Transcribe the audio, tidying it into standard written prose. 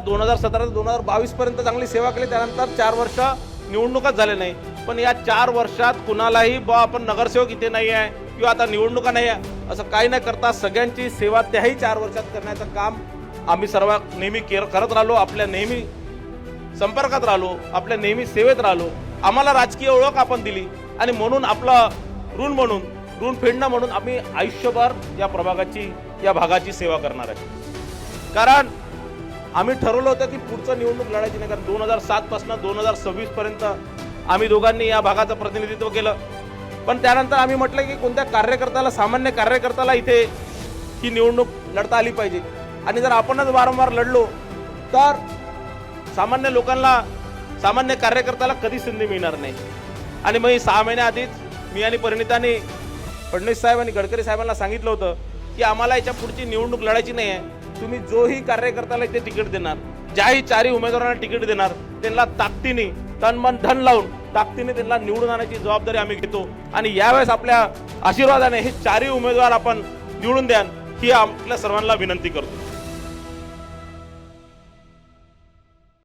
2017 ते 2022 पर्यंत चांगली सेवा केली, त्यानंतर 4 वर्ष निवडणुकाच झाले नाही। पण या 4 वर्षात कुणालाही आपण नगरसेवक इथे नाही आहे किंवा आता निवडणुका नाही आहे असं काही न करता सगळ्यांची सेवा त्याही 4 वर्षात करण्याचं काम आम्ही सर्व नेहमी करत राहिलो, आपल्या नेहमी संपर्कात राहिलो, आपल्या नेहमी सेवेत राहिलो। आम्हाला राजकीय ओळख आपण दिली आणि म्हणून आपला ऋण फेडणं म्हणून आम्ही आयुष्यभर या प्रभागाची या भागाची सेवा करणार आहे। कारण आम्ही ठरवलं होतं की पुढचं निवडणूक लढायची नाही, कारण 2007 पासून 2026 पर्यंत आम्ही दोघांनी या भागाचं प्रतिनिधित्व केलं। पण त्यानंतर आम्ही म्हटलं की कोणत्या कार्यकर्त्याला, सामान्य कार्यकर्त्याला इथे ही निवडणूक लढता आली पाहिजे आणि जर आपणच वारंवार लढलो तर सामान्य लोकांना, सामान्य कार्यकर्त्याला कधी संधी मिळणार नाही। आणि मग 6 महिन्याआधीच मी आणि परिणितांनी फडणवीस साहेब आणि गडकरी साहेबांना सांगितलं होतं की आम्हाला याच्या पुढची निवडणूक लढायची नाही आहे, तुम्ही जोही कार्यकर्त्याला इथे तिकीट देणार, ज्याही 4 उमेदवारांना तिकीट देणार त्यांना ताकदीने, तन मन धन लावून ताकदीने त्यांना निवडून आणण्याची जबाबदारी आम्ही घेतो। आणि यावेळेस आपल्या आशीर्वादाने हे 4 उमेदवार आपण निवडून द्याल ही आपल्या सर्वांना विनंती करतो।